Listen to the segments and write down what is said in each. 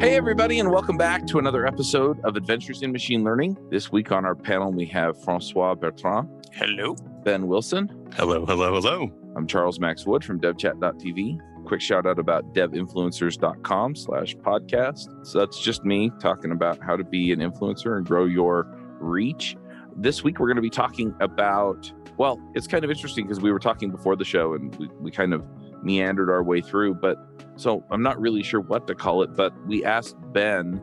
Hey, everybody, and welcome back to another episode of Adventures in Machine Learning. This week on our panel, we have Francois Bertrand. Hello. Ben Wilson. Hello, hello, hello. I'm Charles Max Wood from devchat.tv. Quick shout out about devinfluencers.com/podcast. So that's just me talking about how to be an influencer and grow your reach. This week, we're going to be talking about, well, it's kind of interesting because we were talking before the show and we kind of meandered our way through, so I'm not really sure what to call it, but we asked Ben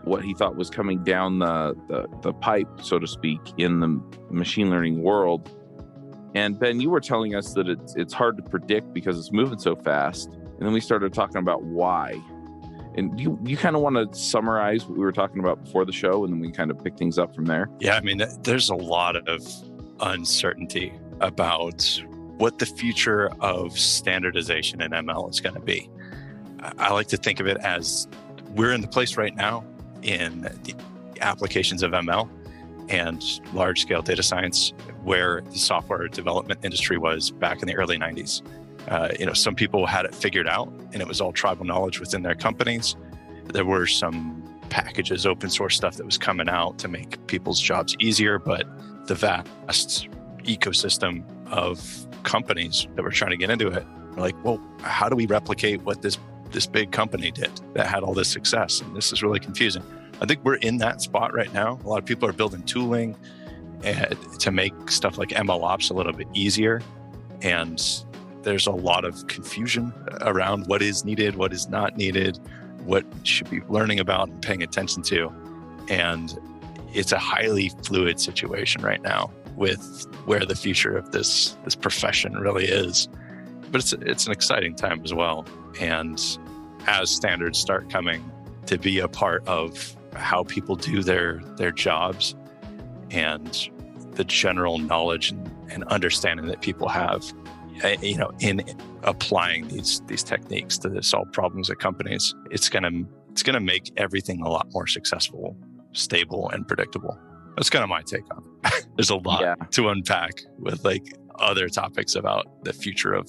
what he thought was coming down the pipe, so to speak, in the machine learning world. And Ben, you were telling us that it's hard to predict because it's moving so fast. And then we started talking about why. And you kind of want to summarize what we were talking about before the show, and then we kind of pick things up from there? Yeah, I mean, there's a lot of uncertainty about what the future of standardization in ML is going to be. I like to think of it as we're in the place right now in the applications of ML and large-scale data science where the software development industry was back in the early 90s. Some people had it figured out and it was all tribal knowledge within their companies. There were some packages, open source stuff that was coming out to make people's jobs easier, but the vast ecosystem of companies that were trying to get into it were like, well, how do we replicate what this big company did that had all this success? And this is really confusing. I think we're in that spot right now. A lot of people are building tooling to make stuff like MLOps a little bit easier. And there's a lot of confusion around what is needed, what is not needed, what should be learning about and paying attention to. And it's a highly fluid situation right now with where the future of this profession really is. But it's an exciting time as well. And as standards start coming to be a part of how people do their jobs and the general knowledge and understanding that people have, in applying these techniques to solve problems at companies, it's gonna make everything a lot more successful, stable, and predictable. That's kind of my take on it. There's a lot to unpack with like other topics about the future of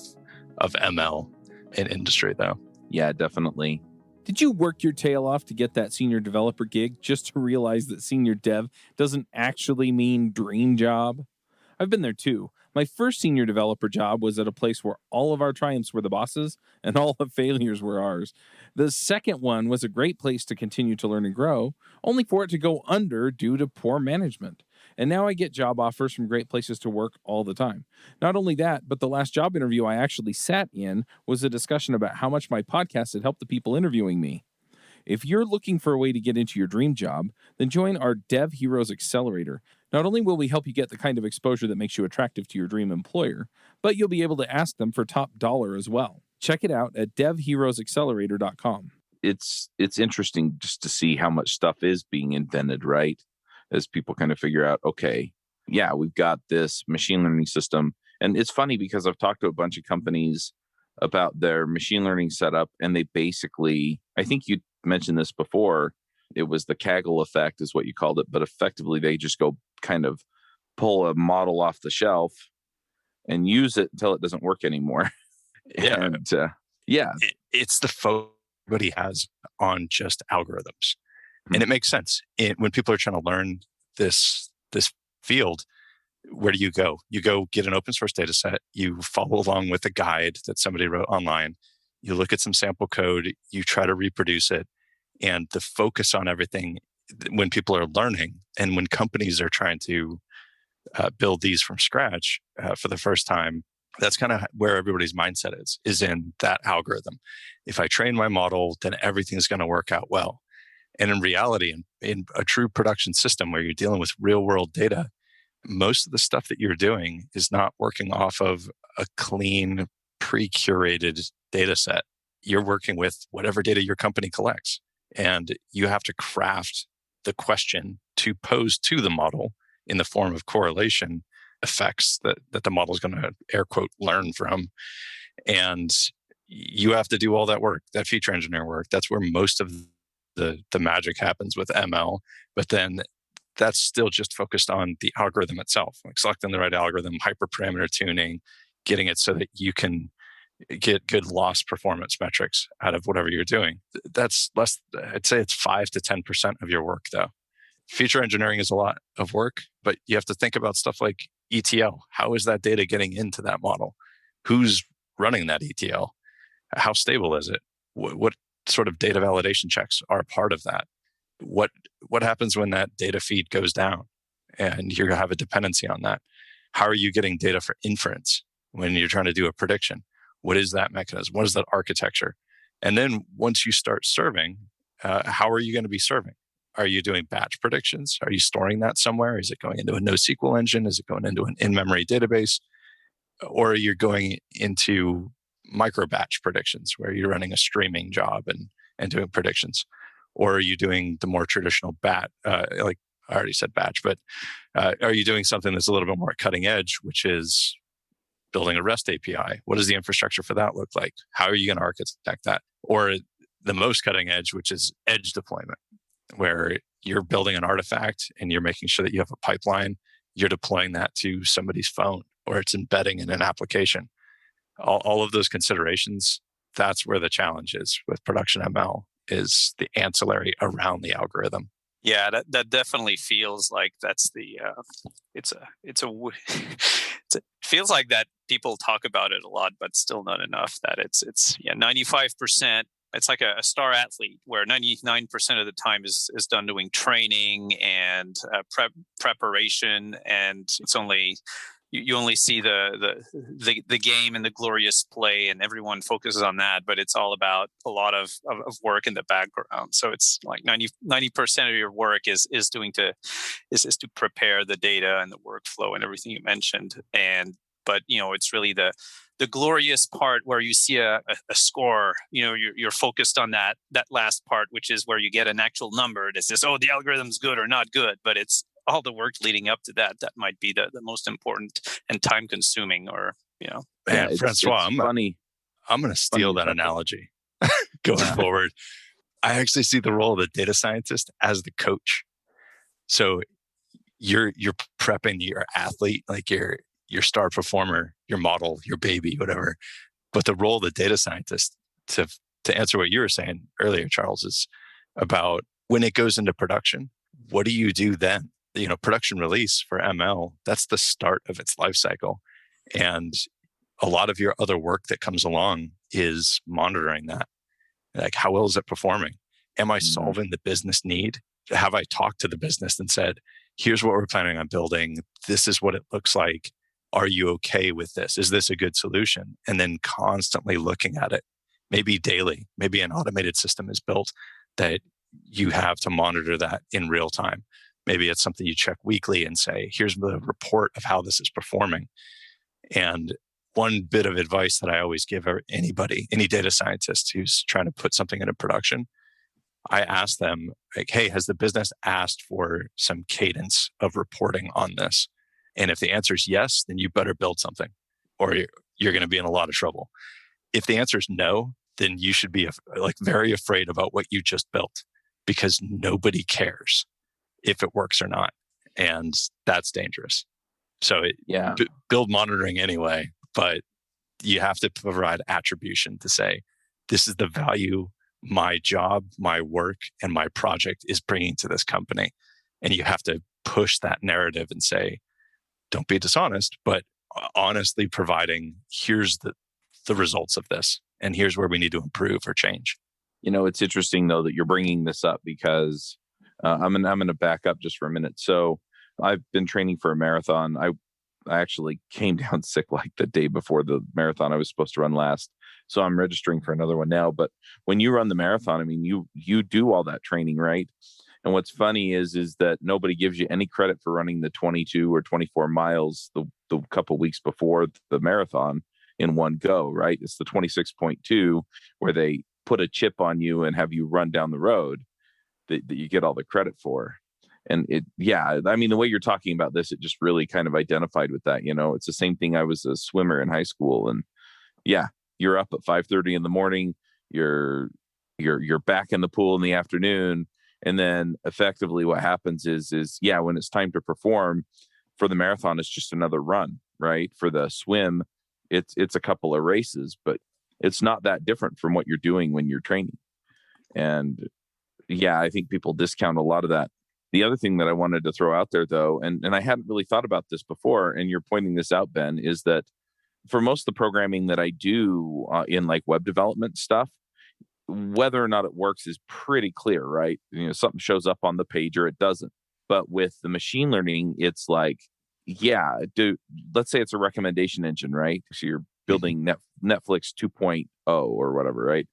ML in industry, though. Yeah, definitely. Did you work your tail off to get that senior developer gig just to realize that senior dev doesn't actually mean dream job? I've been there too. My first senior developer job was at a place where all of our triumphs were the bosses and all the failures were ours. The second one was a great place to continue to learn and grow, only for it to go under due to poor management. And now I get job offers from great places to work all the time. Not only that, but the last job interview I actually sat in was a discussion about how much my podcast had helped the people interviewing me. If you're looking for a way to get into your dream job, then join our Dev Heroes Accelerator. Not only will we help you get the kind of exposure that makes you attractive to your dream employer, but you'll be able to ask them for top dollar as well. Check it out at devheroesaccelerator.com. It's interesting just to see how much stuff is being invented, right? As people kind of figure out, okay, yeah, we've got this machine learning system. And it's funny because I've talked to a bunch of companies about their machine learning setup, and they basically, I think you mentioned this before, it was the Kaggle effect is what you called it, but effectively they just go kind of pull a model off the shelf and use it until it doesn't work anymore. Yeah. And it's the focus everybody has on just algorithms. And it makes sense. When people are trying to learn this field, where do you go? You go get an open source data set. You follow along with a guide that somebody wrote online. You look at some sample code. You try to reproduce it. And the focus on everything when people are learning and when companies are trying to build these from scratch for the first time, that's kind of where everybody's mindset is in that algorithm. If I train my model, then everything's going to work out well. And in reality, in a true production system where you're dealing with real world data, most of the stuff that you're doing is not working off of a clean, pre-curated data set. You're working with whatever data your company collects. And you have to craft the question to pose to the model in the form of correlation effects that the model is going to, air quote, learn from. And you have to do all that work, that feature engineering work. That's where most of the magic happens with ML. But then that's still just focused on the algorithm itself, like selecting the right algorithm, hyperparameter tuning, getting it so that you can get good loss performance metrics out of whatever you're doing. That's less, I'd say it's 5 to 10% of your work though. Feature engineering is a lot of work, but you have to think about stuff like ETL. How is that data getting into that model? Who's running that ETL? How stable is it? What sort of data validation checks are a part of that? What happens when that data feed goes down and you have a dependency on that? How are you getting data for inference when you're trying to do a prediction? What is that mechanism? What is that architecture? And then once you start serving, how are you going to be serving? Are you doing batch predictions? Are you storing that somewhere? Is it going into a NoSQL engine? Is it going into an in-memory database? Or are you going into micro batch predictions where you're running a streaming job and doing predictions? Or are you doing the more traditional like I already said batch, but are you doing something that's a little bit more cutting edge, which is building a REST API? What does the infrastructure for that look like? How are you going to architect that? Or the most cutting edge, which is edge deployment, where you're building an artifact and you're making sure that you have a pipeline, you're deploying that to somebody's phone, or it's embedding in an application. All of those considerations, that's where the challenge is with production ML, is the ancillary around the algorithm. Yeah, that definitely feels like that's the it feels like that people talk about it a lot, but still not enough. That it's 95%. It's like a star athlete where 99% of the time is done doing training and preparation, and it's only you only see the game and the glorious play, and everyone focuses on that, but it's all about a lot of work in the background. So it's like 90% of your work is to prepare the data and the workflow and everything you mentioned. But it's really the glorious part where you see a score. You're focused on that last part, which is where you get an actual number that says, oh, the algorithm's good or not good, but it's all the work leading up to that might be the most important and time consuming, or Man, Francois, funny. I'm going to steal that analogy going forward. I actually see the role of the data scientist as the coach. So you're prepping your athlete, like your star performer, your model, your baby, whatever. But the role of the data scientist, to answer what you were saying earlier, Charles, is about when it goes into production, what do you do then? Production release for ML, that's the start of its life cycle. And a lot of your other work that comes along is monitoring that. Like, how well is it performing? Am I solving the business need? Have I talked to the business and said, here's what we're planning on building. This is what it looks like. Are you okay with this? Is this a good solution? And then constantly looking at it, maybe daily, maybe an automated system is built that you have to monitor that in real time. Maybe it's something you check weekly and say, here's the report of how this is performing. And one bit of advice that I always give anybody, any data scientist who's trying to put something into production, I ask them, like, hey, has the business asked for some cadence of reporting on this? And if the answer is yes, then you better build something, or you're going to be in a lot of trouble. If the answer is no, then you should be very afraid about what you just built, because nobody cares if it works or not. And that's dangerous. So build monitoring anyway, but you have to provide attribution to say, this is the value my job, my work, and my project is bringing to this company. And you have to push that narrative and say, don't be dishonest, but honestly providing, here's the results of this, and here's where we need to improve or change. It's interesting though that you're bringing this up, because I'm going to back up just for a minute. So I've been training for a marathon. I actually came down sick like the day before the marathon I was supposed to run last. So I'm registering for another one now. But when you run the marathon, I mean, you do all that training, right? And what's funny is that nobody gives you any credit for running the 22 or 24 miles the couple weeks before the marathon in one go, right? It's the 26.2 where they put a chip on you and have you run down the road that you get all the credit for. And the way you're talking about this, it just really kind of identified with that. It's the same thing. I was a swimmer in high school, and you're up at 5:30 in the morning. You're back in the pool in the afternoon. And then effectively what happens is when it's time to perform for the marathon, it's just another run, right? For the swim, it's a couple of races, but it's not that different from what you're doing when you're training. And yeah, I think people discount a lot of that. The other thing that I wanted to throw out there, though, and I hadn't really thought about this before, and you're pointing this out, Ben, is that for most of the programming that I do in like web development stuff, whether or not it works is pretty clear, right? Something shows up on the page or it doesn't. But with the machine learning, it's like, yeah, let's say it's a recommendation engine, right? So you're building Netflix 2.0 or whatever, right?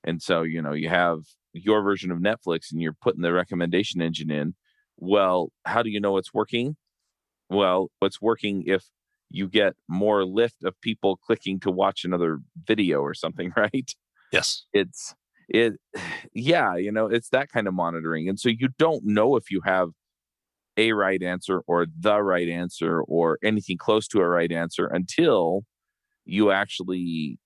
And so, you have your version of Netflix and you're putting the recommendation engine in. Well, how do you know it's working? Well, it's working if you get more lift of people clicking to watch another video or something, right? Yes. It's that kind of monitoring. And so you don't know if you have a right answer or the right answer or anything close to a right answer until you actually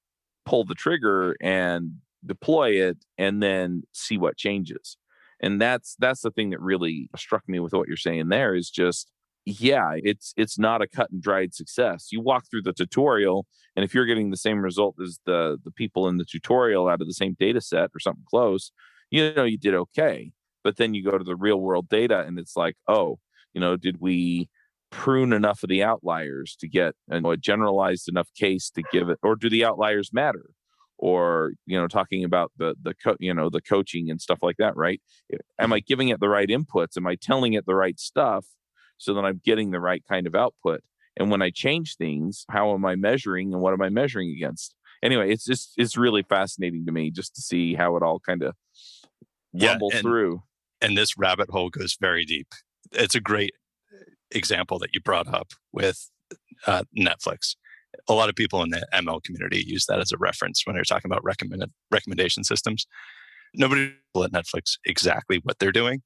pull the trigger and deploy it and then see what changes. And that's the thing that really struck me with what you're saying there is just, yeah, it's not a cut and dried success. You walk through the tutorial, and if you're getting the same result as the people in the tutorial out of the same data set or something close, you did okay. But then you go to the real world data and it's like, oh, did we prune enough of the outliers to get a generalized enough case to give it, or do the outliers matter? Or, talking about the coaching and stuff like that, right? Am I giving it the right inputs? Am I telling it the right stuff so that I'm getting the right kind of output? And when I change things, how am I measuring and what am I measuring against? Anyway, it's really fascinating to me just to see how it all kind of rumbles through. And this rabbit hole goes very deep. It's a great example that you brought up with Netflix. A lot of people in the ML community use that as a reference when they're talking about recommendation systems. Nobody knows at Netflix exactly what they're doing,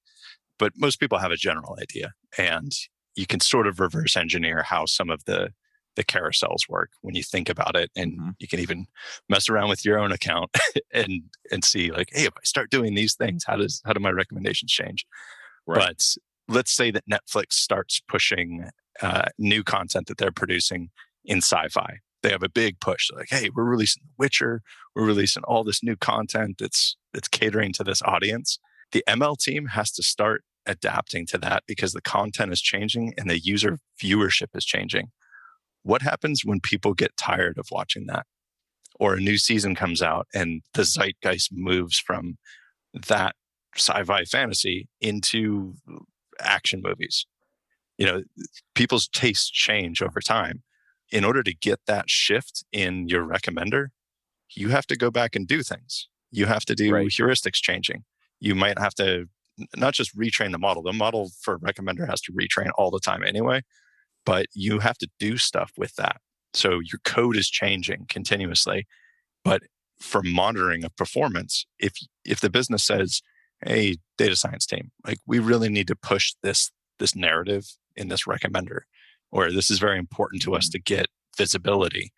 but most people have a general idea. And you can sort of reverse engineer how some of the carousels work when you think about it. And you can even mess around with your own account and see like, hey, if I start doing these things, how do my recommendations change? Right. But let's say that Netflix starts pushing new content that they're producing in sci-fi. They have a big push. Like, hey, we're releasing The Witcher. We're releasing all this new content that's catering to this audience. The ML team has to start adapting to that because the content is changing and the user viewership is changing. What happens when people get tired of watching that? Or a new season comes out and the zeitgeist moves from that sci-fi fantasy into action movies. People's tastes change over time. In order to get that shift in your recommender, you have to go back and do things. You have to do heuristics changing. You might have to not just retrain the model. The model for recommender has to retrain all the time anyway, but you have to do stuff with that. So your code is changing continuously. But for monitoring of performance, if the business says, hey, data science team, like we really need to push this narrative in this recommender, or this is very important to us to get visibility.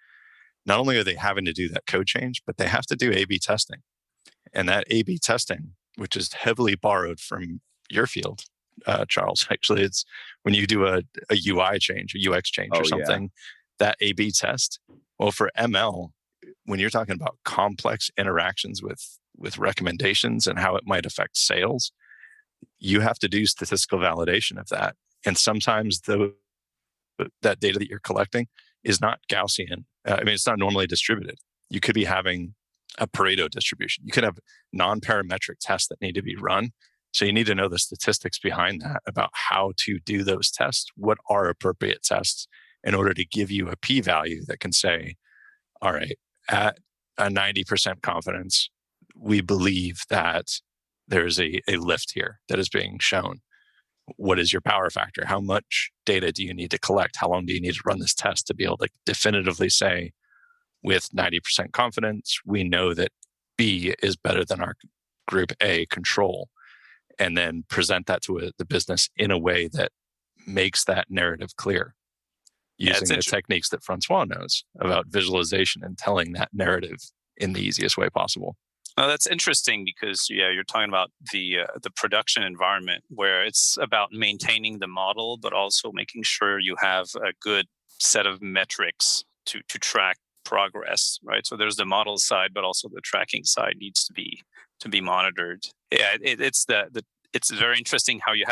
Not only are they having to do that code change, but they have to do A/B testing. And that A/B testing, which is heavily borrowed from your field, Charles, actually, it's when you do a UI change, a UX change or something, that A/B test. Well, for ML, when you're talking about complex interactions with recommendations and how it might affect sales, you have to do statistical validation of that. And sometimes that data that you're collecting is not Gaussian. It's not normally distributed. You could be having a Pareto distribution. You could have non-parametric tests that need to be run. So you need to know the statistics behind that about how to do those tests. What are appropriate tests in order to give you a p-value that can say, all right, at a 90% confidence, we believe that there's a lift here that is being shown. What is your power factor? How much data do you need to collect? How long do you need to run this test to be able to definitively say with 90% confidence, we know that B is better than our group A control, and then present that to the business in a way that makes that narrative clear using the techniques that Francois knows about visualization and telling that narrative in the easiest way possible. Oh, that's interesting because you're talking about the production environment where it's about maintaining the model, but also making sure you have a good set of metrics to track progress, right? So there's the model side, but also the tracking side needs to be monitored. Yeah, it's very interesting how you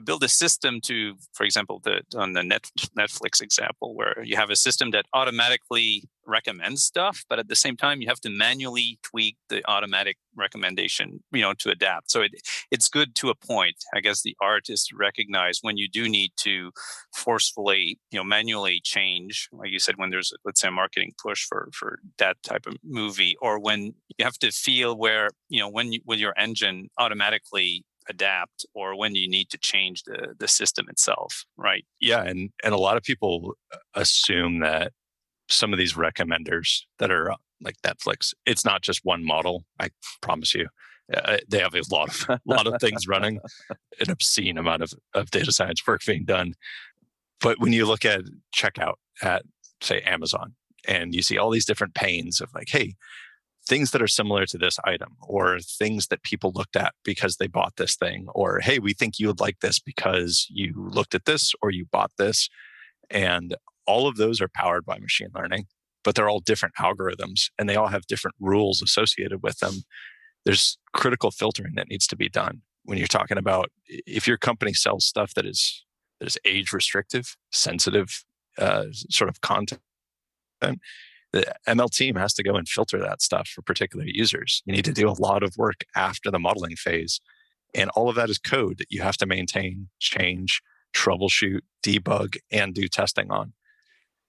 build a system to, for example, on the Netflix example, where you have a system that automatically recommends stuff, but at the same time you have to manually tweak the automatic recommendation, to adapt. So it's good to a point. I guess the art is to recognize when you do need to forcefully, manually change, like you said, when there's, let's say, a marketing push for that type of movie, or when you have to feel where, when your engine automatically adapt, or when you need to change the system itself, right? Yeah, and a lot of people assume that some of these recommenders that are like Netflix, it's not just one model. I promise you, they have a lot of things running, an obscene amount of data science work being done. But when you look at checkout at, say, Amazon, and you see all these different panes of like, hey, things that are similar to this item, or things that people looked at because they bought this thing, or hey, we think you would like this because you looked at this or you bought this. And all of those are powered by machine learning, but they're all different algorithms and they all have different rules associated with them. There's critical filtering that needs to be done when you're talking about if your company sells stuff that is age restrictive, sensitive sort of content. The ML team has to go and filter that stuff for particular users. You need to do a lot of work after the modeling phase. And all of that is code that you have to maintain, change, troubleshoot, debug, and do testing on.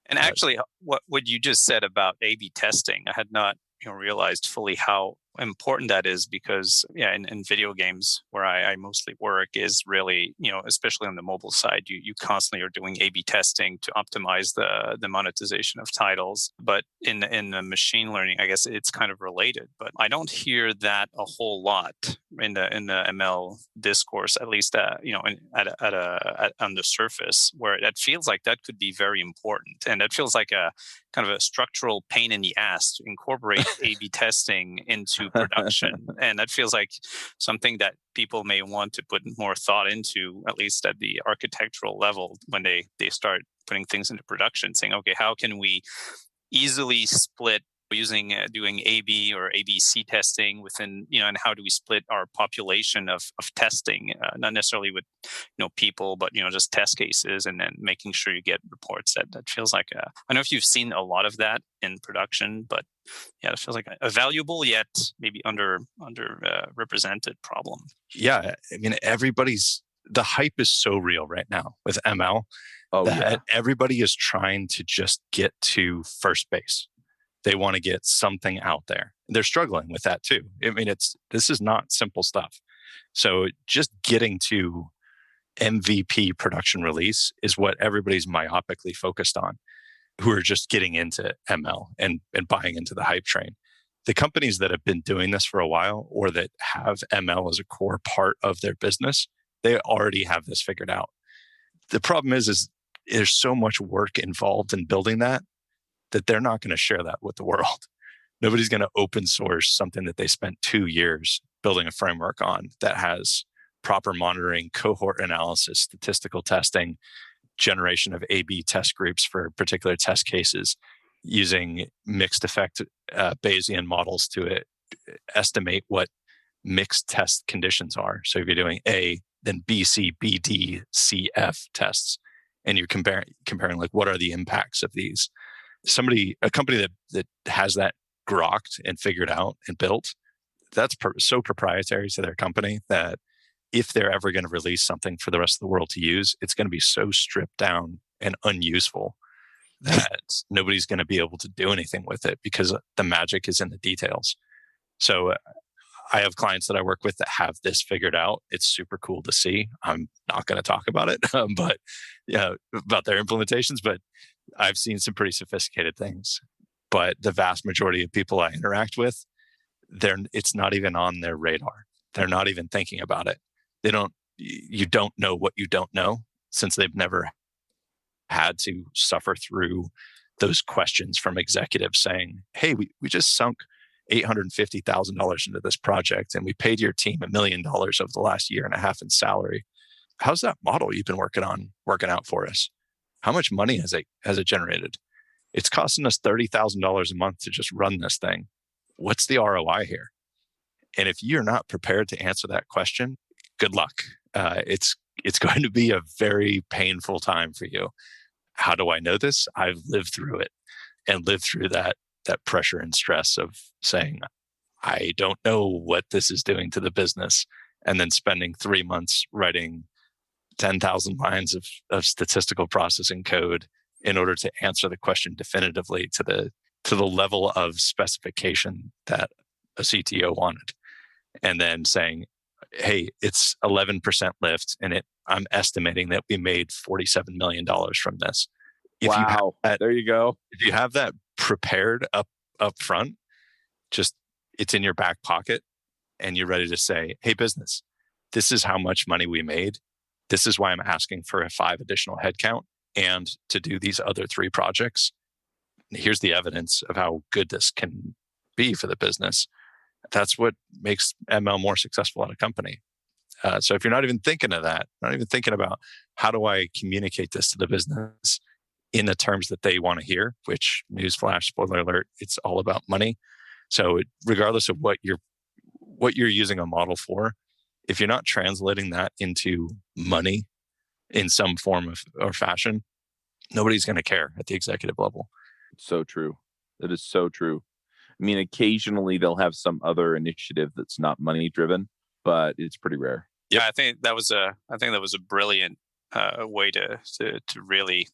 And actually, what you just said about A/B testing, I had not realized fully how important that is, because in video games where I mostly work is really, especially on the mobile side, you constantly are doing A/B testing to optimize the monetization of titles. But in the machine learning, I guess it's kind of related, but I don't hear that a whole lot in the ML discourse, at least on the surface, where it feels like that could be very important, and that feels like a kind of a structural pain in the ass to incorporate A/B testing into production. And that feels like something that people may want to put more thought into, at least at the architectural level, when they start putting things into production, saying, okay, how can we easily split doing A/B or ABC testing within, and how do we split our population of testing, not necessarily with, people, but, just test cases, and then making sure you get reports. That feels like I don't know if you've seen a lot of that in production, but yeah, it feels like a valuable yet maybe under represented problem. Yeah, I mean, the hype is so real right now with ML that everybody is trying to just get to first base. They want to get something out there. They're struggling with that too. I mean, this is not simple stuff. So just getting to MVP production release is what everybody's myopically focused on, who are just getting into ML and buying into the hype train. The companies that have been doing this for a while, or that have ML as a core part of their business, they already have this figured out. The problem is there's so much work involved in building that they're not going to share that with the world. Nobody's going to open source something that they spent 2 years building a framework on that has proper monitoring, cohort analysis, statistical testing, generation of A/B test groups for particular test cases, using mixed effect Bayesian models to estimate what mixed test conditions are. So if you're doing A, then B, C, B, D, C, F tests, and you're comparing like what are the impacts of these. A company that has that grokked and figured out and built, that's so proprietary to their company that if they're ever going to release something for the rest of the world to use, it's going to be so stripped down and unuseful that nobody's going to be able to do anything with it, because the magic is in the details. So I have clients that I work with that have this figured out. It's super cool to see. I'm not going to talk about it, but about their implementations, but I've seen some pretty sophisticated things. But the vast majority of people I interact with, it's not even on their radar. They're not even thinking about it. You don't know what you don't know, since they've never had to suffer through those questions from executives saying, hey, we just sunk $850,000 into this project and we paid your team $1 million over the last year and a half in salary. How's that model you've been working out for us? How much money has it generated? It's costing us $30,000 a month to just run this thing. What's the ROI here? And if you're not prepared to answer that question, good luck. It's going to be a very painful time for you. How do I know this? I've lived through it and lived through that pressure and stress of saying, I don't know what this is doing to the business, and then spending 3 months writing 10,000 lines of statistical processing code in order to answer the question definitively to the level of specification that a CTO wanted. And then saying, hey, it's 11% lift, and I'm estimating that we made $47 million from this. There you go. If you have that prepared up front, just it's in your back pocket, and you're ready to say, hey, business, this is how much money we made. This is why I'm asking for a 5 additional headcount and to do these other 3 projects. Here's the evidence of how good this can be for the business. That's what makes ML more successful at a company. So if you're not even thinking of that, not even thinking about how do I communicate this to the business in the terms that they want to hear, which, newsflash, spoiler alert, it's all about money. So regardless of what you're using a model for, if you're not translating that into money in some form or fashion, nobody's going to care at the executive level. So true. That is so true. I mean, occasionally they'll have some other initiative that's not money driven, but it's pretty rare. Yeah, I think that was a brilliant way to really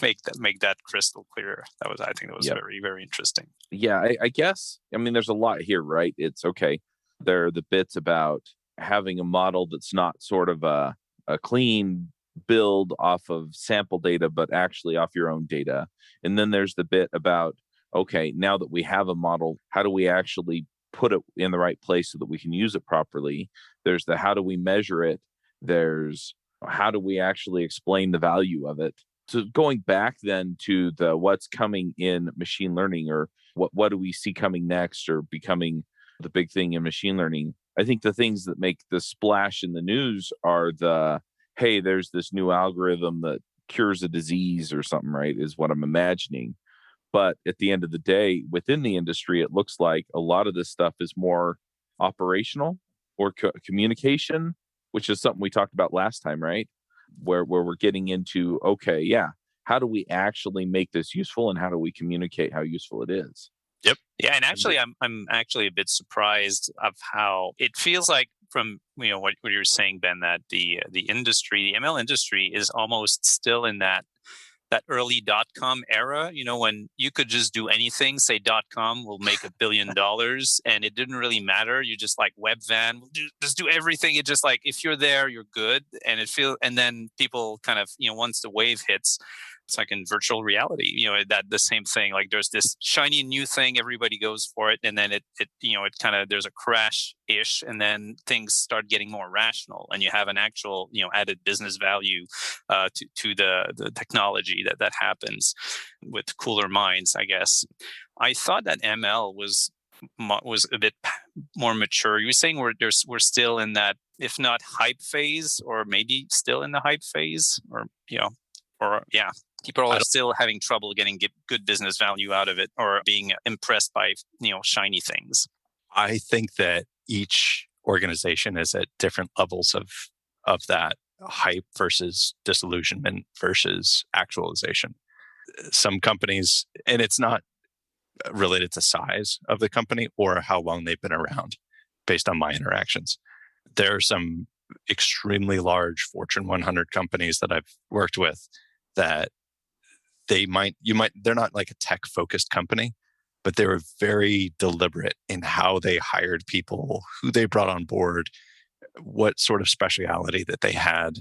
make that crystal clear. I think that was very, very interesting. Yeah, I guess. I mean, there's a lot here, right? It's okay. There are the bits about having a model that's not sort of a clean build off of sample data, but actually off your own data. And then there's the bit about, okay, now that we have a model, how do we actually put it in the right place so that we can use it properly? There's the how do we measure it? There's how do we actually explain the value of it? So going back then to the what's coming in machine learning, or what do we see coming next or becoming the big thing in machine learning? I think the things that make the splash in the news are hey, there's this new algorithm that cures a disease or something, right? Is what I'm imagining. But at the end of the day, within the industry, it looks like a lot of this stuff is more operational or communication, which is something we talked about last time, right? Where we're getting into, okay, yeah, how do we actually make this useful, and how do we communicate how useful it is? Yep. Yeah, and actually, I'm actually a bit surprised of how it feels like from what you were saying, Ben, that the industry, the ML industry, is almost still in that early .com era, when you could just do anything, say .com will make $1 billion, and it didn't really matter. You just like Webvan, just do everything. It just like, if you're there, you're good. And then people kind of, once the wave hits, it's like in virtual reality, that the same thing, like there's this shiny new thing, everybody goes for it. And then it kind of, there's a crash ish, and then things start getting more rational, and you have an actual, added business value to the technology that happens with cooler minds, I guess. I thought that ML was a bit more mature. You were saying we're still in that, if not hype phase, or maybe still in the hype phase, or people are still having trouble getting good business value out of it, or being impressed by shiny things. I think that each organization is at different levels of that hype versus disillusionment versus actualization. Some companies, and it's not related to size of the company or how long they've been around, based on my interactions. There are some extremely large Fortune 100 companies that I've worked with that they're not like a tech focused company, but they were very deliberate in how they hired people, who they brought on board, what sort of speciality that they had,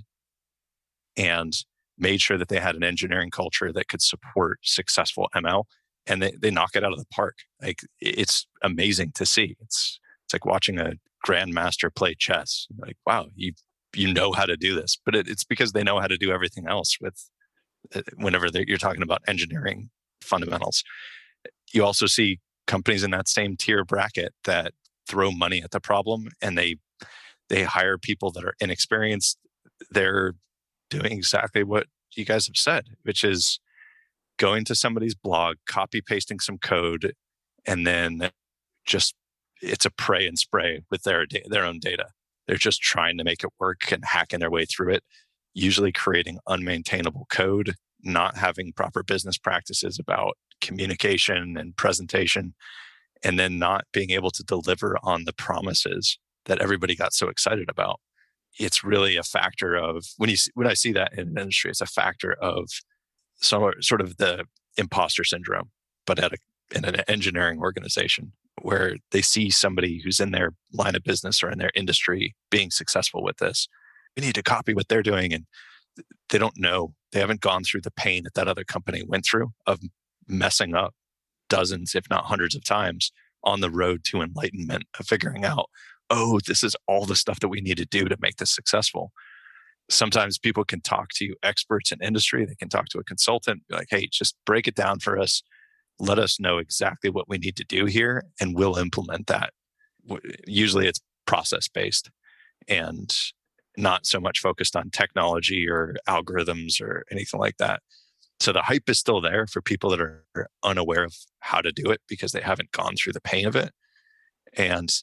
and made sure that they had an engineering culture that could support successful ML. And they knock it out of the park. Like, it's amazing to see. It's like watching a grandmaster play chess. Like, wow, you know how to do this. But it's because they know how to do everything else whenever you're talking about engineering fundamentals. You also see companies in that same tier bracket that throw money at the problem, and they hire people that are inexperienced. They're doing exactly what you guys have said, which is going to somebody's blog, copy pasting some code, and then just it's a pray and spray with their own data. They're just trying to make it work and hacking their way through it, usually creating unmaintainable code, not having proper business practices about communication and presentation, and then not being able to deliver on the promises that everybody got so excited about. It's really a factor of when I see that in an industry, it's a factor of sort of the imposter syndrome, but in an engineering organization where they see somebody who's in their line of business or in their industry being successful with this. We need to copy what they're doing. And they don't know, they haven't gone through the pain that other company went through of messing up dozens, if not hundreds of times on the road to enlightenment of figuring out, oh, this is all the stuff that we need to do to make this successful. Sometimes people can talk to experts in industry. They can talk to a consultant, be like, hey, just break it down for us. Let us know exactly what we need to do here, and we'll implement that. Usually it's process-based and not so much focused on technology or algorithms or anything like that. So the hype is still there for people that are unaware of how to do it because they haven't gone through the pain of it. And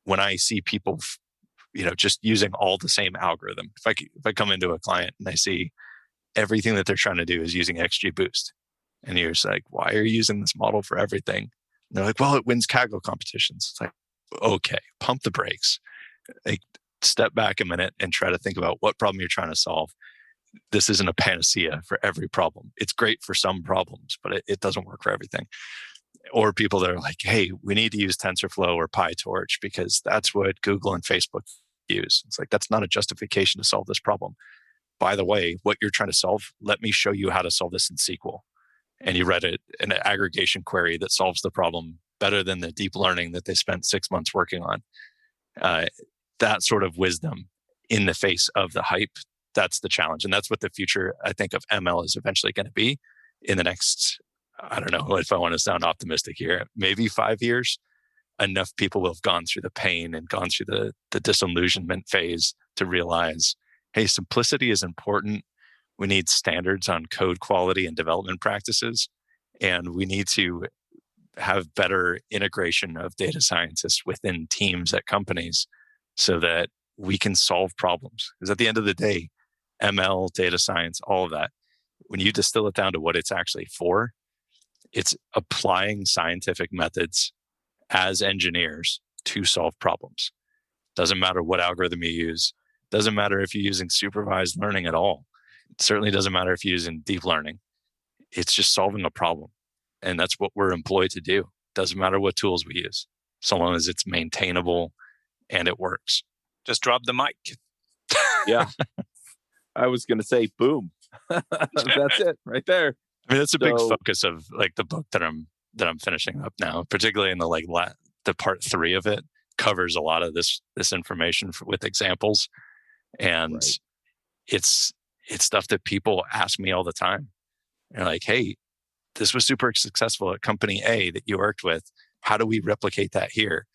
when I see people, just using all the same algorithm, if I come into a client and I see everything that they're trying to do is using XGBoost, and you're just like, why are you using this model for everything? And they're like, well, it wins Kaggle competitions. It's like, okay, pump the brakes. Like, step back a minute and try to think about what problem you're trying to solve. This isn't a panacea for every problem. It's great for some problems, but it doesn't work for everything. Or people that are like, hey, we need to use TensorFlow or PyTorch because that's what Google and Facebook use. It's like, that's not a justification to solve this problem. By the way, what you're trying to solve, let me show you how to solve this in SQL. And you read an aggregation query that solves the problem better than the deep learning that they spent 6 months working on. That sort of wisdom in the face of the hype, that's the challenge. And that's what the future, I think, of ML is eventually going to be in the next, I don't know if I want to sound optimistic here, maybe 5 years. Enough people will have gone through the pain and gone through the disillusionment phase to realize, hey, simplicity is important. We need standards on code quality and development practices. And we need to have better integration of data scientists within teams at companies so that we can solve problems. Because at the end of the day, ML, data science, all of that, when you distill it down to what it's actually for, it's applying scientific methods as engineers to solve problems. Doesn't matter what algorithm you use. Doesn't matter if you're using supervised learning at all. It certainly doesn't matter if you're using deep learning. It's just solving a problem. And that's what we're employed to do. Doesn't matter what tools we use, so long as it's maintainable and it works. Just drop the mic. Yeah. I was going to say, boom. That's it right there. I mean, that's a big focus of like the book that I'm finishing up now, particularly in the part 3 of it covers a lot of this information with examples. And Right. it's stuff that people ask me all the time. They're like, hey, this was super successful at company A that you worked with. How do we replicate that here?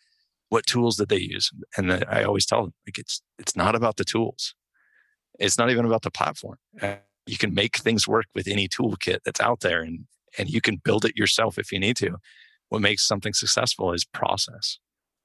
What tools did they use? And then I always tell them, like, it's not about the tools. It's not even about the platform. You can make things work with any toolkit that's out there, and you can build it yourself if you need to. What makes something successful is process.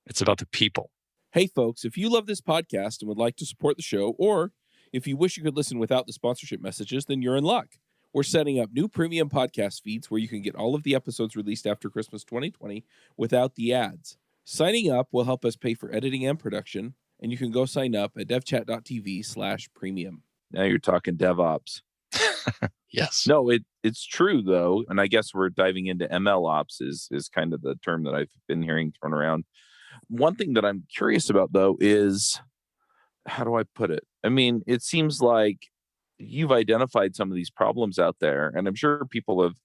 It's about the people. Hey, folks, if you love this podcast and would like to support the show, or if you wish you could listen without the sponsorship messages, then you're in luck. We're setting up new premium podcast feeds where you can get all of the episodes released after Christmas 2020 without the ads. Signing up will help us pay for editing and production, and you can go sign up at devchat.tv/premium. Now you're talking DevOps. Yes. No, it's true though, and I guess we're diving into ML ops is kind of the term that I've been hearing thrown around. One thing that I'm curious about though is, how do I put it? I mean, it seems like you've identified some of these problems out there, and I'm sure people have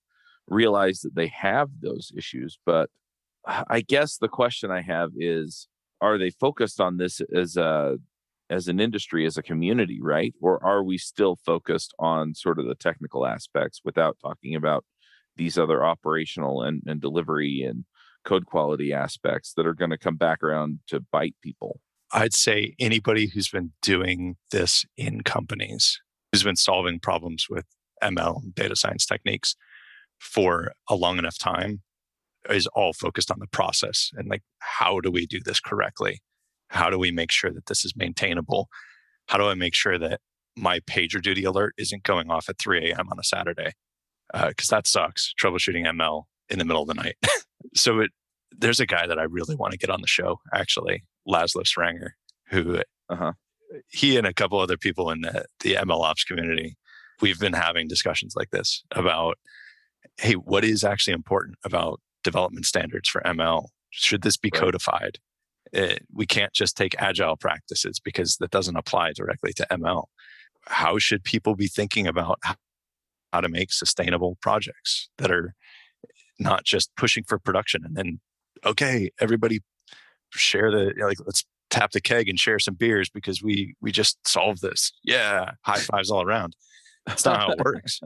realized that they have those issues, but I guess the question I have is, are they focused on this as an industry, as a community, right? Or are we still focused on sort of the technical aspects without talking about these other operational and delivery and code quality aspects that are going to come back around to bite people? I'd say anybody who's been doing this in companies, who's been solving problems with ML and data science techniques, for a long enough time is all focused on the process and like, how do we do this correctly? How do we make sure that this is maintainable? How do I make sure that my PagerDuty alert isn't going off at 3 a.m. on a Saturday? Because that sucks, troubleshooting ML in the middle of the night. So there's a guy that I really want to get on the show, actually, Laszlo Sranger, who he and a couple other people in the ML ops community, we've been having discussions like this about, hey, what is actually important about development standards for ML? Should this be codified? We can't just take agile practices because that doesn't apply directly to ML. How should people be thinking about how to make sustainable projects that are not just pushing for production and then, okay, everybody share let's tap the keg and share some beers because we just solved this. Yeah, high fives all around. That's not how it works.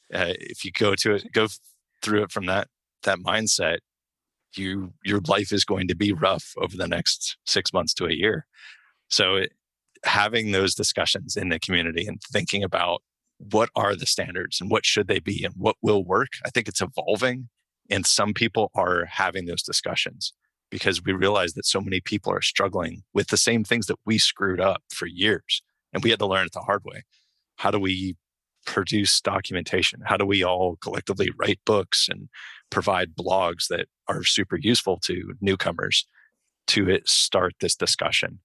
If you go through it from that mindset, your life is going to be rough over the next 6 months to a year. So having those discussions in the community and thinking about what are the standards and what should they be and what will work, I think it's evolving. And some people are having those discussions because we realize that so many people are struggling with the same things that we screwed up for years. And we had to learn it the hard way. How do we produce documentation? How do we all collectively write books and provide blogs that are super useful to newcomers to start this discussion?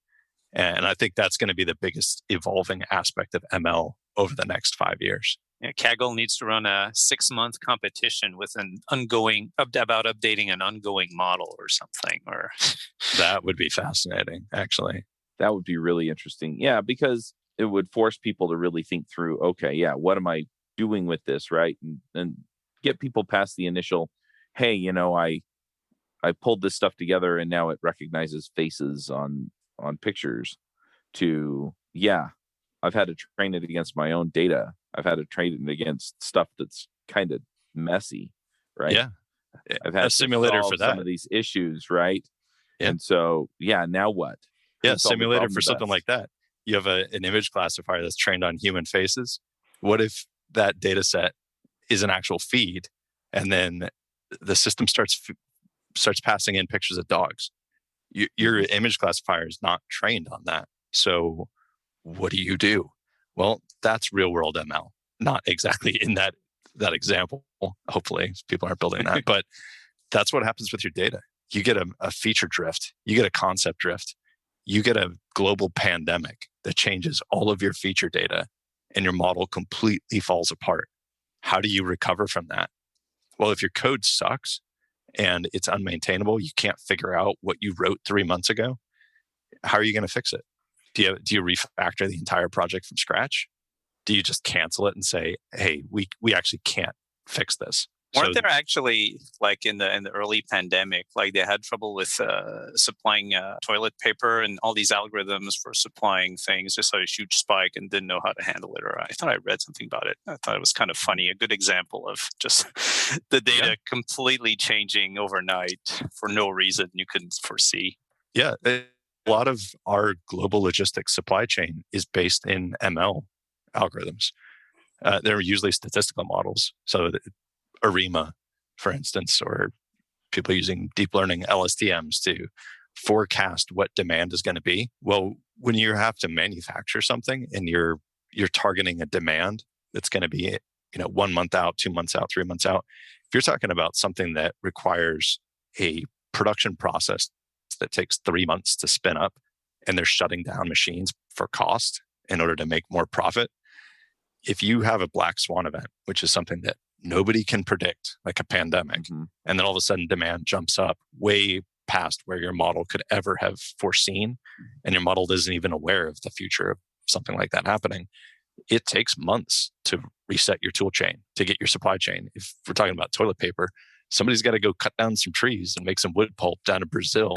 And I think that's going to be the biggest evolving aspect of ML over the next 5 years. Yeah, Kaggle needs to run a 6-month competition with an ongoing about updating an ongoing model or something. Or that would be fascinating, actually. That would be really interesting. Yeah, because it would force people to really think through, okay, yeah, what am I doing with this, right? And get people past the initial, hey, I pulled this stuff together and now it recognizes faces on pictures, to, yeah, I've had to train it against my own data. I've had to train it against stuff that's kind of messy, right? Yeah. I've had a simulator for that. Some of these issues, right? Yeah. And so, yeah, now what? Yeah, simulator for something like that. You have an image classifier that's trained on human faces. What if that data set is an actual feed and then the system starts passing in pictures of dogs? Your image classifier is not trained on that. So what do you do? Well, that's real world ML. Not exactly in that example. Hopefully people aren't building that, but that's what happens with your data. You get a feature drift, you get a concept drift, you get a global pandemic that changes all of your feature data and your model completely falls apart. How do you recover from that? Well, if your code sucks and it's unmaintainable, you can't figure out what you wrote 3 months ago, how are you going to fix it? Do you refactor the entire project from scratch? Do you just cancel it and say, hey, we actually can't fix this? Weren't there actually, like in the early pandemic, like they had trouble with supplying toilet paper and all these algorithms for supplying things, just had a huge spike and didn't know how to handle it? Or I thought I read something about it. I thought it was kind of funny, a good example of just the data completely changing overnight for no reason you couldn't foresee. Yeah. A lot of our global logistics supply chain is based in ML algorithms. They're usually statistical models. So ARIMA, for instance, or people using deep learning LSTMs to forecast what demand is going to be. Well, when you have to manufacture something and you're targeting a demand that's going to be 1 month out, 2 months out, 3 months out, if you're talking about something that requires a production process that takes 3 months to spin up and they're shutting down machines for cost in order to make more profit, if you have a black swan event, which is something that nobody can predict, like a pandemic, and then all of a sudden demand jumps up way past where your model could ever have foreseen, and your model isn't even aware of the future of something like that happening, it takes months to reset your tool chain, to get your supply chain. If we're talking about toilet paper, somebody's got to go cut down some trees and make some wood pulp down in Brazil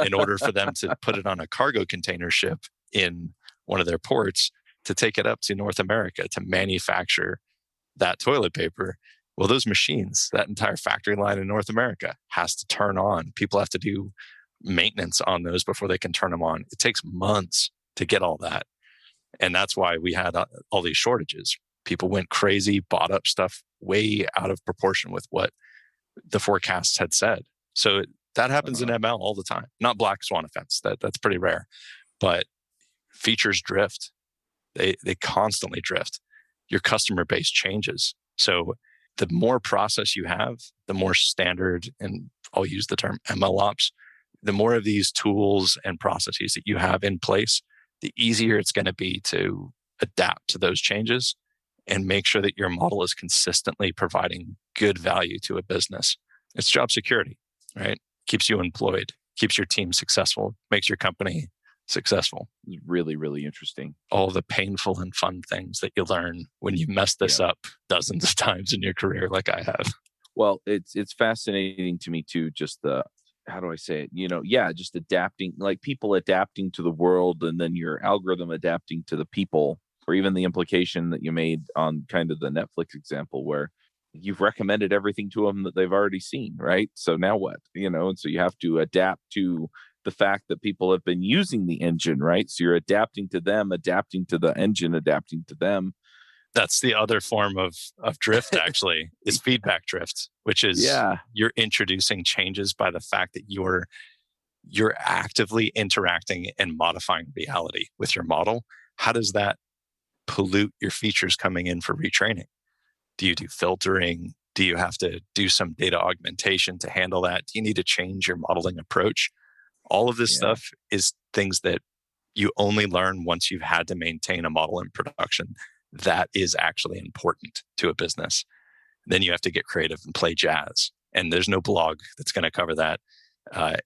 in order for them to put it on a cargo container ship in one of their ports to take it up to North America to manufacture that toilet paper. Well, those machines, that entire factory line in North America has to turn on. People have to do maintenance on those before they can turn them on. It takes months to get all that. And that's why we had all these shortages. People went crazy, bought up stuff way out of proportion with what the forecasts had said. So that happens in ML all the time. Not black swan events. That's pretty rare. But features drift. They constantly drift. Your customer base changes. So the more process you have, the more standard, and I'll use the term ML ops, the more of these tools and processes that you have in place, the easier it's going to be to adapt to those changes and make sure that your model is consistently providing good value to a business. It's job security, right? Keeps you employed, keeps your team successful, makes your company successful. Really, really interesting. All the painful and fun things that you learn when you mess this up dozens of times in your career, like I have. Well, it's fascinating to me too, just the, how do I say it? Just adapting, like people adapting to the world, and then your algorithm adapting to the people, or even the implication that you made on kind of the Netflix example where you've recommended everything to them that they've already seen, right? So now what? And so you have to adapt to the fact that people have been using the engine, right? So you're adapting to them, adapting to the engine, adapting to them. That's the other form of drift, actually, is feedback drift, which is you're introducing changes by the fact that you're actively interacting and modifying reality with your model. How does that pollute your features coming in for retraining? Do you do filtering? Do you have to do some data augmentation to handle that? Do you need to change your modeling approach? All of this stuff is things that you only learn once you've had to maintain a model in production that is actually important to a business. Then you have to get creative and play jazz. And there's no blog that's going to cover that.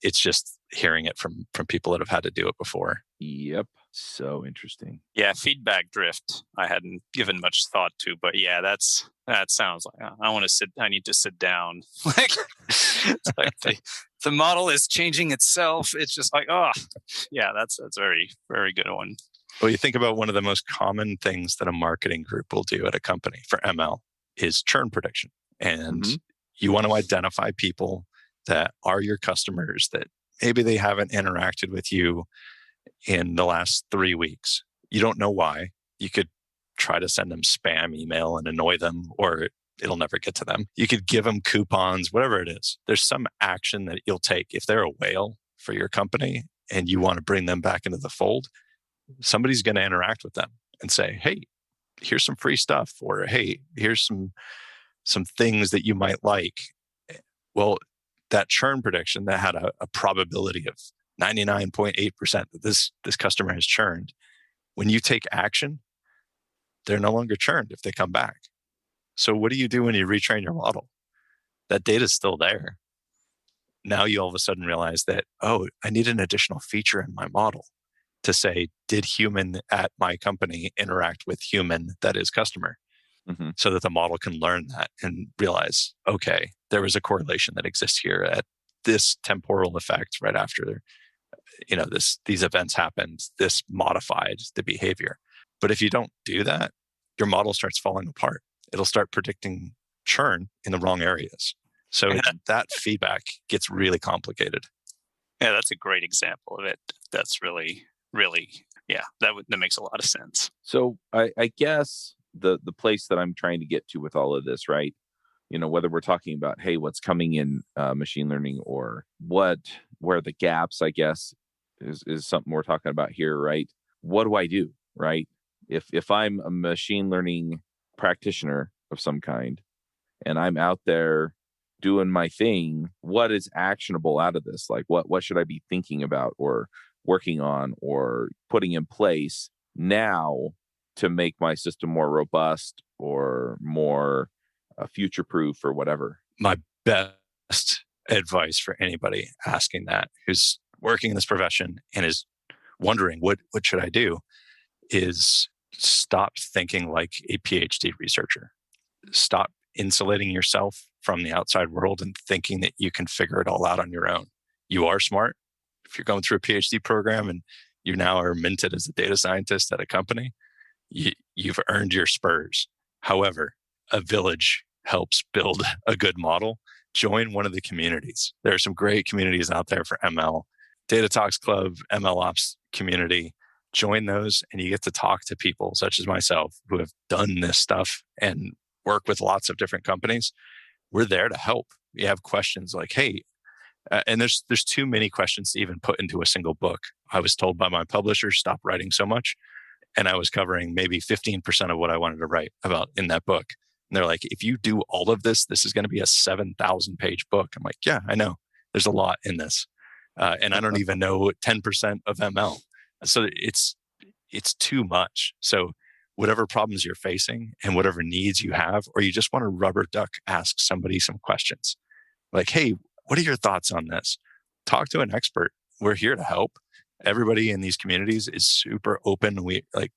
It's just hearing it from people that have had to do it before. Yep. So interesting. Yeah, feedback drift. I hadn't given much thought to, but yeah, that sounds like I need to sit down. Like, it's like the model is changing itself. It's just like, that's a very, very good one. Well, you think about one of the most common things that a marketing group will do at a company for ML is churn prediction. And you want to identify people that are your customers that maybe they haven't interacted with you in the last 3 weeks. You don't know why. You could try to send them spam email and annoy them, or it'll never get to them. You could give them coupons, whatever it is. There's some action that you'll take. If they're a whale for your company and you want to bring them back into the fold, somebody's going to interact with them and say, hey, here's some free stuff, or hey, here's some things that you might like. Well, that churn prediction that had a probability of 99.8% that this customer has churned, when you take action, they're no longer churned if they come back. So what do you do when you retrain your model? That data is still there. Now you all of a sudden realize that, I need an additional feature in my model to say, did human at my company interact with human that is customer? So that the model can learn that and realize, okay, there was a correlation that exists here at this temporal effect right after, these events happened, this modified the behavior. But if you don't do that, your model starts falling apart. It'll start predicting churn in the wrong areas. So that feedback gets really complicated. Yeah, that's a great example of it. That's really, really, that makes a lot of sense. So I guess the place that I'm trying to get to with all of this, right? Whether we're talking about, hey, what's coming in machine learning, or where the gaps, I guess, is something we're talking about here, right? What do I do, right? If I'm a machine learning practitioner of some kind and I'm out there doing my thing, what is actionable out of this? Like what should I be thinking about or working on or putting in place now to make my system more robust or more future-proof or whatever? My best advice for anybody asking that, who's working in this profession and is wondering what should I do, is stop thinking like a PhD researcher. Stop insulating yourself from the outside world and thinking that you can figure it all out on your own. You are smart. If you're going through a PhD program and you now are minted as a data scientist at a company, you've earned your spurs. However, a village helps build a good model. Join one of the communities. There are some great communities out there for ML. Data Talks Club, ML Ops community. join those and you get to talk to people such as myself who have done this stuff and work with lots of different companies. We're there to help. You have questions like, hey, and there's too many questions to even put into a single book. I was told by my publisher, stop writing so much. And I was covering maybe 15% of what I wanted to write about in that book. And they're like, if you do all of this, this is going to be a 7,000 page book. I'm like, yeah, I know. There's a lot in this. And I don't even know 10% of ML. So it's too much. So whatever problems you're facing and whatever needs you have, or you just want to rubber duck, ask somebody some questions. Like, hey, what are your thoughts on this? Talk to an expert. We're here to help. Everybody in these communities is super open. We like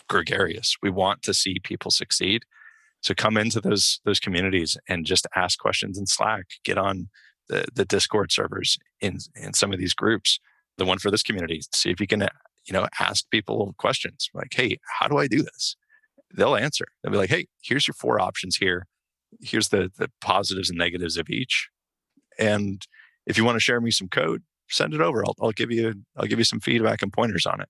gregarious. We want to see people succeed. So come into those communities and just ask questions in Slack. Get on the Discord servers in some of these groups. The one for this community. See if you can, ask people questions like, "Hey, how do I do this?" They'll answer. They'll be like, "Hey, here's your 4 options here. Here's the positives and negatives of each. And if you want to share me some code, send it over. I'll give you some feedback and pointers on it."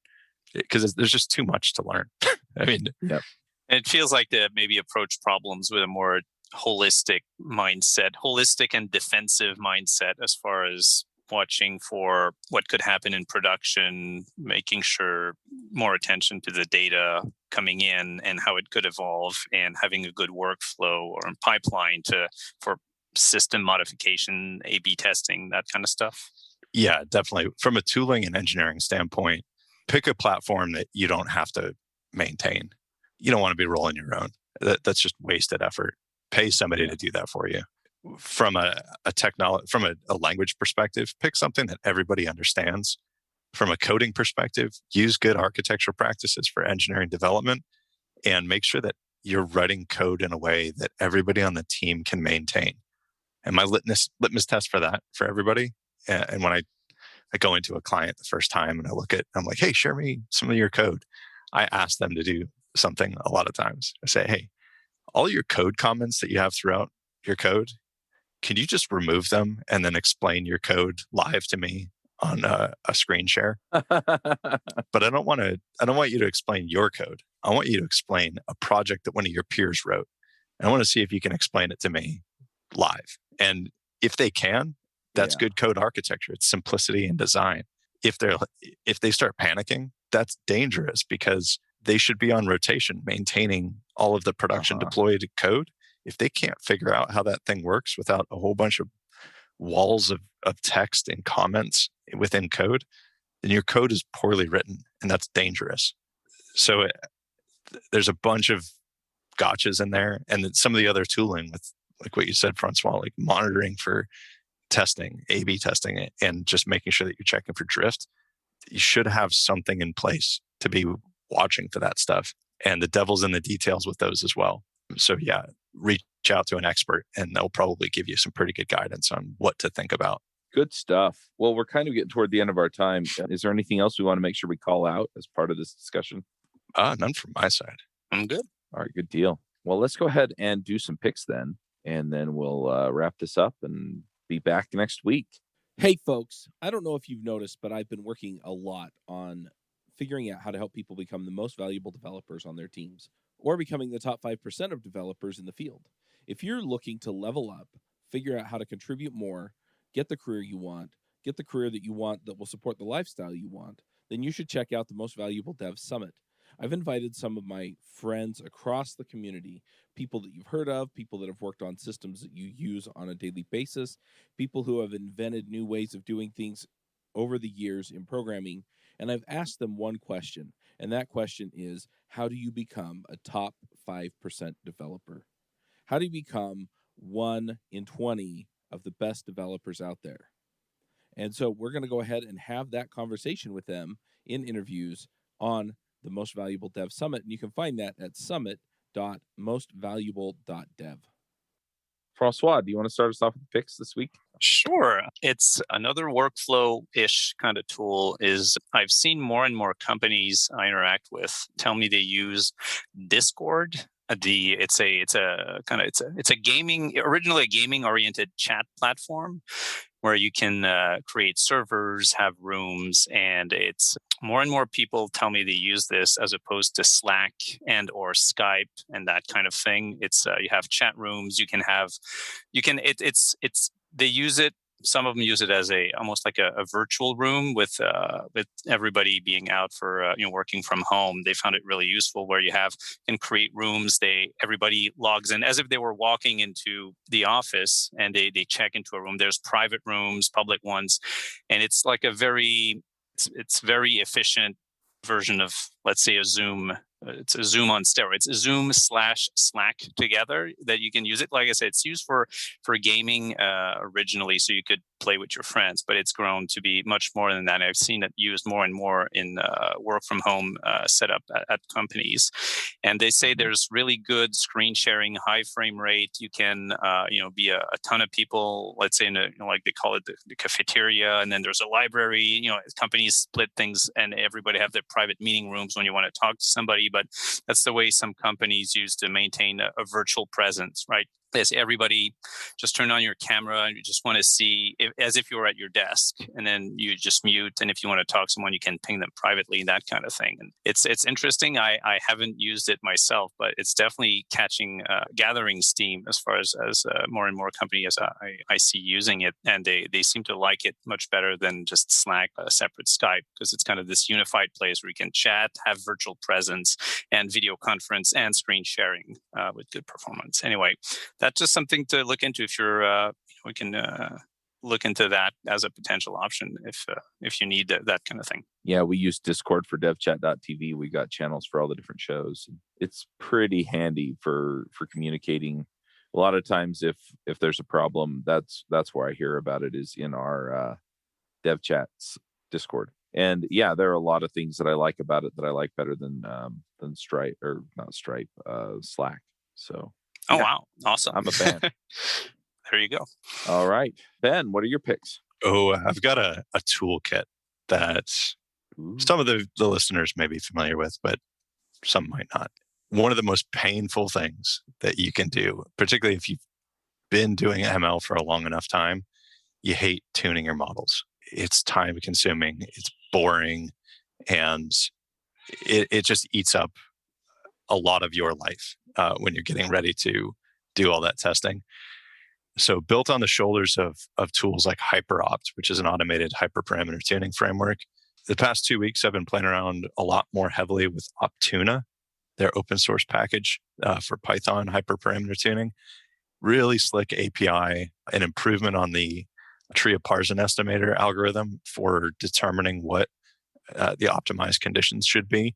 Because there's just too much to learn. I mean, Yep. And it feels like to maybe approach problems with a more holistic mindset, holistic and defensive mindset, as far as watching for what could happen in production, making sure more attention to the data coming in and how it could evolve, and having a good workflow or pipeline for system modification, A/B testing, that kind of stuff. Yeah, definitely. From a tooling and engineering standpoint, pick a platform that you don't have to maintain. You don't want to be rolling your own. That's just wasted effort. Pay somebody to do that for you. From a language perspective, pick something that everybody understands. From a coding perspective, use good architectural practices for engineering development, and make sure that you're writing code in a way that everybody on the team can maintain. And my litmus test for that for everybody, and when I go into a client the first time and I'm like, hey, share me some of your code. I ask them to do something a lot of times. I say, hey, all your code comments that you have throughout your code, can you just remove them and then explain your code live to me on a screen share? But I don't want you to explain your code. I want you to explain a project that one of your peers wrote. And I want to see if you can explain it to me live. And if they can, that's good code architecture. It's simplicity and design. If they start panicking, that's dangerous, because they should be on rotation, maintaining all of the production deployed code. If they can't figure out how that thing works without a whole bunch of walls of text and comments within code, then your code is poorly written, and that's dangerous. So there's a bunch of gotchas in there. And then some of the other tooling with, like what you said, Francois, like monitoring for testing, A/B testing, and just making sure that you're checking for drift. You should have something in place to be watching for that stuff. And the devil's in the details with those as well. So yeah, reach out to an expert and they'll probably give you some pretty good guidance on what to think about. Good stuff. Well, we're kind of getting toward the end of our time. Is there anything else we want to make sure we call out as part of this discussion? None from my side. I'm good. All right, good deal. Well, let's go ahead and do some picks then, and then we'll wrap this up and be back next week. Hey, folks, I don't know if you've noticed, but I've been working a lot on figuring out how to help people become the most valuable developers on their teams, or becoming the top 5% of developers in the field. If you're looking to level up, figure out how to contribute more, get the career you want, get the career that you want that will support the lifestyle you want, then you should check out the Most Valuable Dev Summit. I've invited some of my friends across the community, people that you've heard of, people that have worked on systems that you use on a daily basis, people who have invented new ways of doing things over the years in programming, and I've asked them one question, and that question is, how do you become a top 5% developer? How do you become 1 in 20 of the best developers out there? And so we're going to go ahead and have that conversation with them in interviews on the Most Valuable Dev Summit, and you can find that at summit.mostvaluable.dev. Francois, do you want to start us off with the picks this week? Sure. It's another workflow-ish kind of tool. I've seen more and more companies I interact with tell me they use Discord. It's a originally a gaming oriented chat platform where you can create servers, have rooms, and it's more and more people tell me they use this as opposed to Slack and or Skype and that kind of thing. It's you have chat rooms. They use it. Some of them use it as almost like a virtual room with everybody being out for working from home. They found it really useful where you can create rooms. Everybody logs in as if they were walking into the office and they check into a room. There's private rooms, public ones, and it's like it's very efficient version of, let's say, a Zoom. It's a Zoom on steroids, Zoom / Slack together that you can use it. Like I said, it's used for gaming originally, so you could play with your friends, but it's grown to be much more than that. I've seen it used more and more in work from home setup at companies. And they say there's really good screen sharing, high frame rate. You can, be a ton of people, let's say in like they call it the cafeteria. And then there's a library, companies split things and everybody have their private meeting rooms when you want to talk to somebody. But that's the way some companies use to maintain a virtual presence, right? As everybody just turn on your camera and you just want to see as if you were at your desk, and then you just mute. And if you want to talk to someone, you can ping them privately, that kind of thing. And it's interesting. I haven't used it myself, but it's definitely gathering steam as far as more and more companies I see using it, and they seem to like it much better than just Slack, a separate Skype, because it's kind of this unified place where you can chat, have virtual presence, and video conference and screen sharing with good performance. Anyway. That's just something to look into if you're. We can look into that as a potential option if you need that kind of thing. Yeah, we use Discord for devchat.tv. We got channels for all the different shows. It's pretty handy for communicating. A lot of times, if there's a problem, that's where I hear about it, is in our DevChat's Discord. And yeah, there are a lot of things that I like about it that I like better than Stripe, or not Stripe, Slack. So. Oh, yeah. wow. Awesome. I'm a fan. There you go. All right. Ben, what are your picks? Oh, I've got a toolkit that some of the listeners may be familiar with, but some might not. One of the most painful things that you can do, particularly if you've been doing ML for a long enough time, you hate tuning your models. It's time consuming, it's boring, and it just eats up a lot of your life when you're getting ready to do all that testing. So built on the shoulders of tools like HyperOpt, which is an automated hyperparameter tuning framework, the past 2 weeks I've been playing around a lot more heavily with Optuna, their open source package for Python hyperparameter tuning. Really slick API, an improvement on the Triaparsin estimator algorithm for determining what the optimized conditions should be.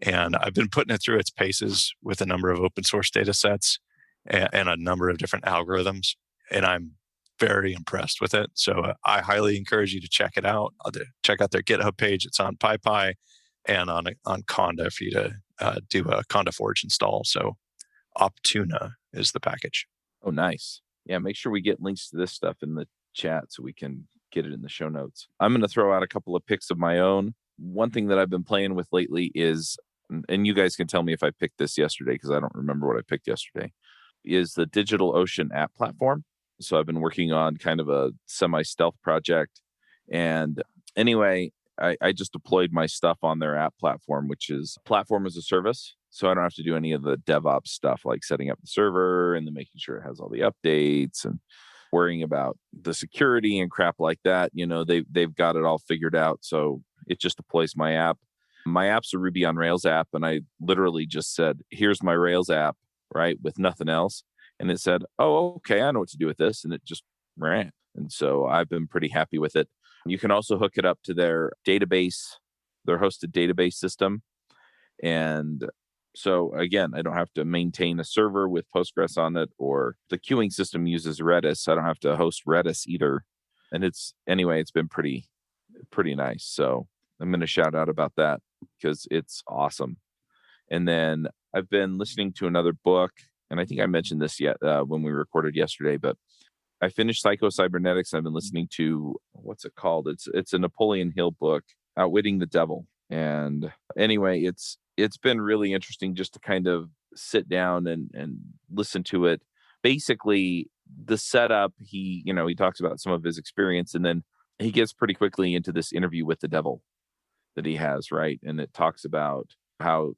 And I've been putting it through its paces with a number of open source data sets and a number of different algorithms. And I'm very impressed with it. So I highly encourage you to check it out. Check out their GitHub page. It's on PyPy and on Conda for you to do a Conda Forge install. So Optuna is the package. Oh, nice. Yeah, make sure we get links to this stuff in the chat so we can get it in the show notes. I'm going to throw out a couple of picks of my own. One thing that I've been playing with lately is, and you guys can tell me if I picked this yesterday because I don't remember what I picked yesterday, is the DigitalOcean app platform. So I've been working on kind of a semi-stealth project. And anyway, I just deployed my stuff on their app platform, which is platform as a service. So I don't have to do any of the DevOps stuff like setting up the server and then making sure it has all the updates and worrying about the security and crap like that. They've got it all figured out. So it just deploys my app. My app's a Ruby on Rails app. And I literally just said, here's my Rails app, right, with nothing else. And it said, oh, okay, I know what to do with this. And it just ran. And so I've been pretty happy with it. You can also hook it up to their database, their hosted database system. And so again, I don't have to maintain a server with Postgres on it, or the queuing system uses Redis. I don't have to host Redis either. And it's been pretty nice. So I'm going to shout out about that because it's awesome. And then I've been listening to another book, and I think I mentioned this when we recorded yesterday, but I finished Psycho Cybernetics. I've been listening to, what's it called? It's a Napoleon Hill book, Outwitting the Devil. And anyway, it's been really interesting just to kind of sit down and listen to it. Basically, the setup, he talks about some of his experience, and then he gets pretty quickly into this interview with the devil that he has, right? And it talks about how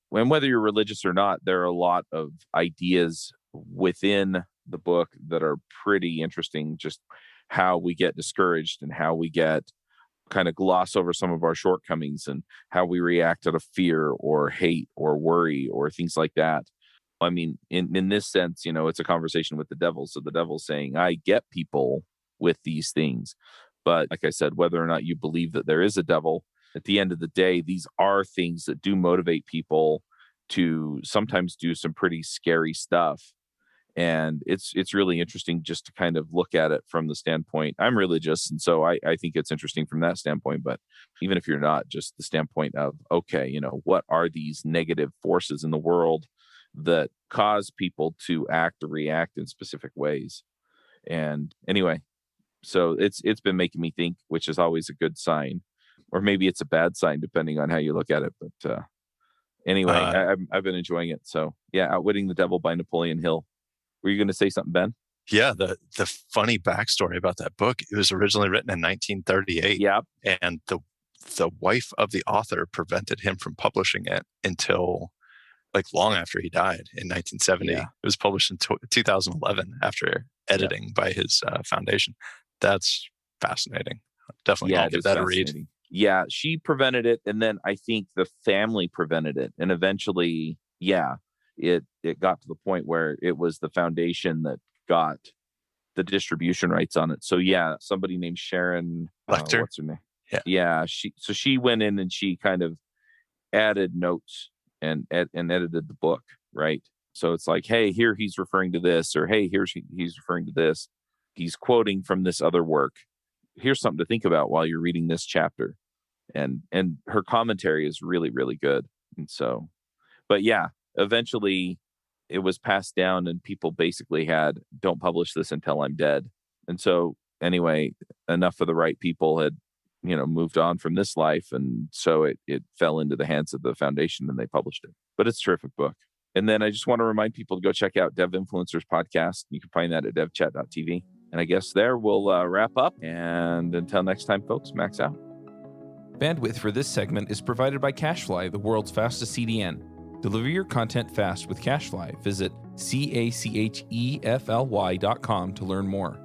whether you're religious or not, there are a lot of ideas within the book that are pretty interesting, just how we get discouraged and how we get kind of gloss over some of our shortcomings and how we react out of fear or hate or worry or things like that. I mean, in this sense, it's a conversation with the devil. So the devil's saying, I get people with these things. But like I said, whether or not you believe that there is a devil, at the end of the day, these are things that do motivate people to sometimes do some pretty scary stuff. And it's really interesting just to kind of look at it from the standpoint. I'm religious, and so I think it's interesting from that standpoint. But even if you're not, just the standpoint of, okay, what are these negative forces in the world that cause people to act or react in specific ways? And anyway, so it's been making me think, which is always a good sign, or maybe it's a bad sign depending on how you look at it. But anyway, I've been enjoying it. So yeah, Outwitting the Devil by Napoleon Hill. Were you going to say something, Ben? Yeah, the funny backstory about that book, it was originally written in 1938. Yeah. And the wife of the author prevented him from publishing it until long after he died in 1970. Yeah. It was published in 2011 after editing by his foundation. That's fascinating. Definitely I'll give that a read. Yeah, she prevented it, and then I think the family prevented it, and eventually, it got to the point where it was the foundation that got the distribution rights on it. So somebody named Sharon Lecter. What's her name? Yeah. She went in and she kind of added notes and edited the book, right? So it's like, hey, here he's referring to this, or hey, he's referring to this. He's quoting from this other work. Here's something to think about while you're reading this chapter. And her commentary is really, really good. And so, but eventually it was passed down and people basically had, don't publish this until I'm dead. And so anyway, enough of the right people had, moved on from this life. And so it fell into the hands of the foundation and they published it. But it's a terrific book. And then I just want to remind people to go check out Dev Influencers Podcast. You can find that at devchat.tv. And I guess there we'll wrap up. And until next time, folks, Max out. Bandwidth for this segment is provided by CacheFly, the world's fastest CDN. Deliver your content fast with CacheFly. Visit CacheFly.com to learn more.